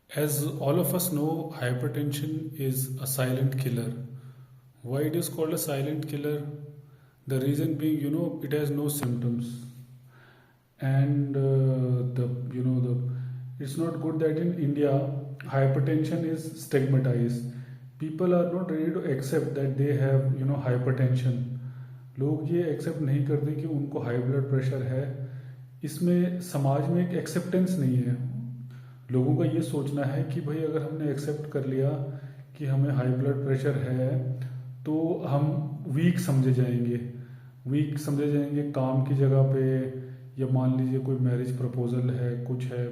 As all of us know, hypertension is a silent killer. Why it is called a silent killer? The reason being, it has no symptoms, and it's not good that in India hypertension is stigmatized. People are not ready to accept that they have hypertension. लोग ये accept नहीं करते कि उनको high blood pressure है. इसमें समाज में एक एक्सेप्टेंस नहीं है. लोगों का ये सोचना है कि भाई अगर हमने एक्सेप्ट कर लिया कि हमें हाई ब्लड प्रेशर है तो हम वीक समझे जाएंगे काम की जगह पे, या मान लीजिए कोई मैरिज प्रपोजल है, कुछ है.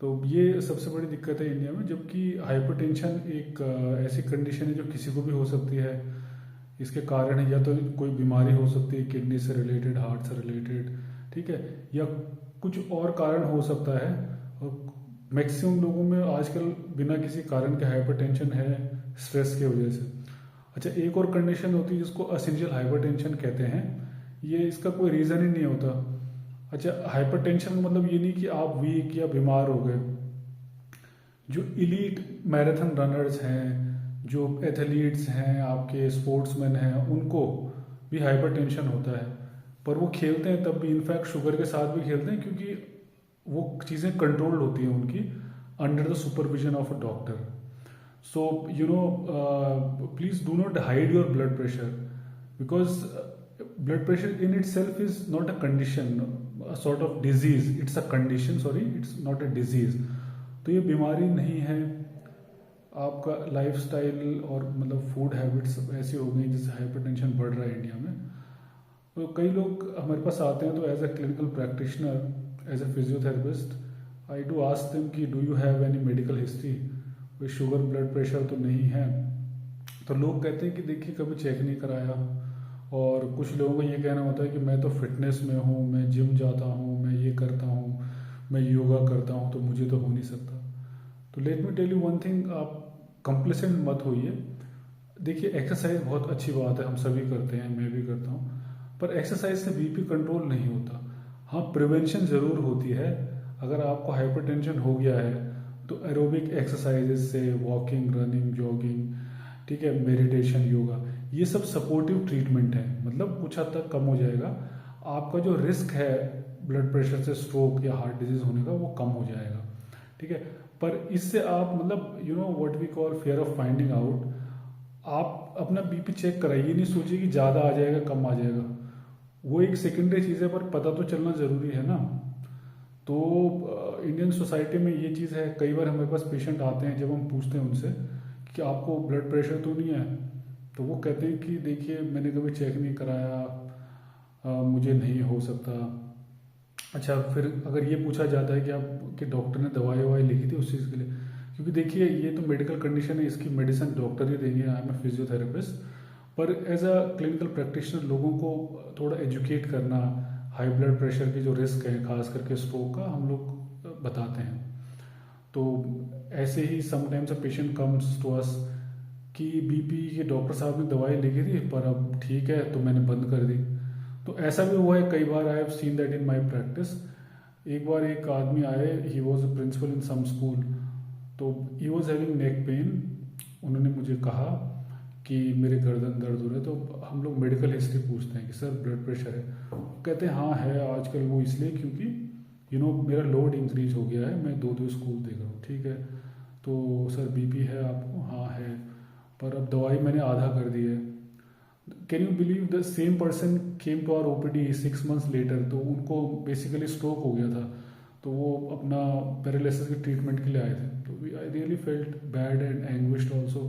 तो ये सबसे बड़ी दिक्कत है इंडिया में. जबकि हाइपरटेंशन एक ऐसी कंडीशन है जो किसी को भी हो सकती है. इसके कारण है या तो कोई बीमारी हो सकती है किडनी से रिलेटेड, हार्ट से रिलेटेड, ठीक है, या कुछ और कारण हो सकता है. और मैक्सिमम लोगों में आजकल बिना किसी कारण के हाइपरटेंशन है, स्ट्रेस की वजह से. अच्छा, एक और कंडीशन होती है जिसको असेंशियल हाइपरटेंशन कहते हैं. ये इसका कोई रीज़न ही नहीं होता. अच्छा, हाइपरटेंशन का मतलब ये नहीं कि आप वीक या बीमार हो गए. जो इलीट मैराथन रनर्स हैं, जो एथलीट्स हैं, आपके स्पोर्ट्समैन हैं, उनको भी हाइपरटेंशन होता है. पर वो खेलते हैं तब भी, इनफैक्ट शुगर के साथ भी खेलते हैं, क्योंकि वो चीज़ें कंट्रोल्ड होती हैं उनकी under the supervision of a doctor. So please do not hide your blood pressure, because blood pressure in itself is not a condition, a sort of disease. It's a condition, sorry, it's not a disease. तो ये बीमारी नहीं है. आपका lifestyle और मतलब food habits ऐसी हो गई जिससे हाइपरटेंशन बढ़ रहा है इंडिया में. तो कई लोग हमारे पास आते हैं तो as a clinical practitioner, as a physiotherapist, I do ask them कि do you have any medical history. कोई शुगर ब्लड प्रेशर तो नहीं है. तो लोग कहते हैं कि देखिए कभी चेक नहीं कराया. और कुछ लोगों का ये कहना होता है कि मैं तो फिटनेस में हूँ, मैं जिम जाता हूँ, मैं ये करता हूँ, मैं योगा करता हूँ, तो मुझे तो हो नहीं सकता. तो let me tell you one thing, आप कंप्लेसेंट मत होइए. देखिए एक्सरसाइज बहुत अच्छी बात है, हम सभी करते हैं, मैं भी करता हूँ. पर एक्सरसाइज से बीपी कंट्रोल नहीं होता. हाँ, प्रिवेंशन ज़रूर होती है. अगर आपको हाइपरटेंशन हो गया है तो एरोबिक एक्सरसाइजेज से, वॉकिंग, रनिंग, जॉगिंग, ठीक है, मेडिटेशन, योगा, ये सब सपोर्टिव ट्रीटमेंट है. मतलब कुछ हद तक कम हो जाएगा. आपका जो रिस्क है ब्लड प्रेशर से स्ट्रोक या हार्ट डिजीज होने का, वो कम हो जाएगा. ठीक है. पर इससे आप मतलब what we call fear of finding out. आप अपना बीपी चेक कराइए, नहीं सोचिए कि ज़्यादा आ जाएगा, कम आ जाएगा. वो एक सेकेंडरी चीज़ है, पर पता तो चलना ज़रूरी है ना. तो इंडियन सोसाइटी में ये चीज़ है. कई बार हमारे पास पेशेंट आते हैं, जब हम पूछते हैं उनसे कि आपको ब्लड प्रेशर तो नहीं है, तो वो कहते हैं कि देखिए मैंने कभी चेक नहीं कराया, मुझे नहीं हो सकता. अच्छा, फिर अगर ये पूछा जाता है कि आप कि डॉक्टर ने दवाई ववाई लिखी थी उस चीज़ के लिए, क्योंकि देखिए ये तो मेडिकल कंडीशन है, इसकी मेडिसिन डॉक्टर ही देंगे. I am a physiotherapist. पर एज अ क्लिनिकल प्रैक्टिशनर लोगों को थोड़ा एजुकेट करना, हाई ब्लड प्रेशर के जो रिस्क है, खास करके स्ट्रोक का, हम लोग बताते हैं. तो ऐसे ही sometimes a patient comes to us कि बीपी के डॉक्टर साहब ने दवाई लिखी थी पर अब ठीक है तो मैंने बंद कर दी. तो ऐसा भी हुआ है कई बार. I have seen that in my practice. एक बार एक आदमी आए, he was a principal in some school. तो he was having neck pain. उन्होंने मुझे कहा कि मेरे गर्दन दर्द हो रहा है. तो हम लोग मेडिकल हिस्ट्री पूछते हैं कि सर ब्लड प्रेशर है. कहते हैं हाँ है आजकल. वो इसलिए क्योंकि मेरा लोड इंक्रीज हो गया है, मैं दो दो स्कूल देख रहा हूँ. ठीक है, तो सर बीपी है आपको? हाँ है, पर अब दवाई मैंने आधा कर दी है. Can you believe the same person came to our OPD 6 months later. तो उनको बेसिकली स्ट्रोक हो गया था. तो वो अपना पैरालिसिस के ट्रीटमेंट के लिए आए थे. तो I really felt bad and anguished also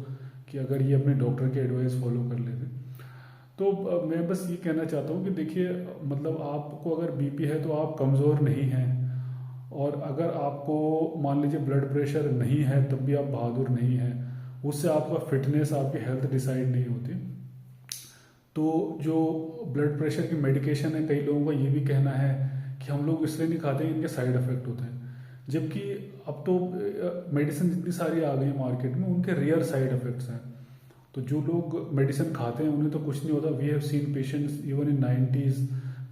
कि अगर ये अपने डॉक्टर की एडवाइस फॉलो कर लेते. तो मैं बस ये कहना चाहता हूँ कि देखिए मतलब आपको अगर बीपी है तो आप कमज़ोर नहीं हैं. और अगर आपको मान लीजिए ब्लड प्रेशर नहीं है तब भी आप बहादुर नहीं हैं. उससे आपका फिटनेस, आपकी हेल्थ डिसाइड नहीं होती. तो जो ब्लड प्रेशर की मेडिकेशन है, कई लोगों का ये भी कहना है कि हम लोग इसलिए नहीं खाते, इनके साइड इफेक्ट होते हैं. जबकि अब तो मेडिसिन जितनी सारी आ गई है मार्केट में, उनके रियल साइड इफेक्ट्स हैं. तो जो लोग मेडिसिन खाते हैं उन्हें तो कुछ नहीं होता. We have seen patients even in 90s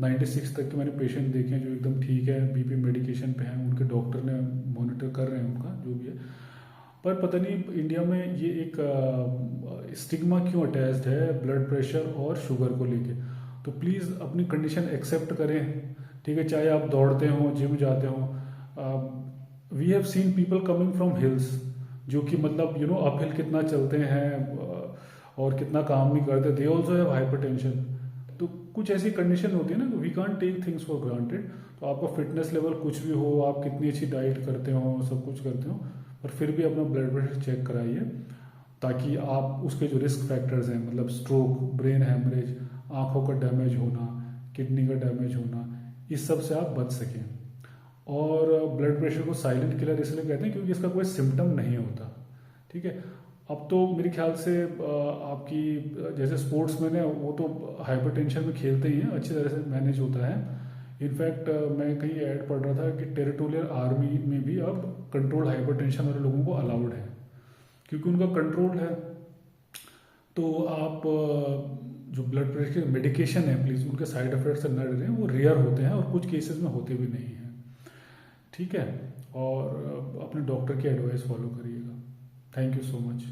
96 तक के मैंने पेशेंट देखे हैं जो एकदम ठीक है, बीपी मेडिकेशन पे हैं, उनके डॉक्टर ने मॉनिटर कर रहे हैं उनका जो भी है. पर पता नहीं इंडिया में ये एक स्टिग्मा क्यों अटैच्ड है ब्लड प्रेशर और शुगर को लेके। तो प्लीज़ अपनी कंडीशन एक्सेप्ट करें, ठीक है, चाहे आप दौड़ते हो, जिम जाते हो। We have seen people coming from hills, जो कि मतलब अपहिल कितना चलते हैं और कितना काम नहीं करते, दे ऑल्सो हैव हाइपरटेंशन। तो कुछ ऐसी कंडीशन होती है ना, we can't take things for granted. तो आपका फिटनेस लेवल कुछ भी हो, आप कितनी अच्छी डाइट करते हो, सब कुछ करते हो, पर फिर भी अपना ब्लड प्रेशर चेक कराइए, ताकि आप उसके जो रिस्क फैक्टर्स हैं, मतलब स्ट्रोक, ब्रेन हैमरेज, आंखों का डैमेज होना, किडनी का डैमेज होना, इस सब से आप बच सकें। और ब्लड प्रेशर को साइलेंट किलर इसलिए कहते हैं क्योंकि इसका कोई सिम्टम नहीं होता, ठीक है। अब तो मेरे ख्याल से आपकी जैसे स्पोर्ट्समैन है वो तो हाइपरटेंशन में खेलते ही हैं, अच्छी तरह से मैनेज होता है। इनफैक्ट मैं कहीं ऐड पढ़ रहा था कि टेरिटोरियल आर्मी में भी अब कंट्रोल्ड हाइपरटेंशन वाले लोगों को अलाउड है, क्योंकि उनका कंट्रोल है। तो आप जो ब्लड प्रेशर के मेडिकेशन है, प्लीज़ उनके साइड इफेक्ट से न डरें, वो रेयर होते हैं और कुछ केसेस में होते भी नहीं हैं, ठीक है। और अपने डॉक्टर की एडवाइस फॉलो करिएगा। Thank you so much.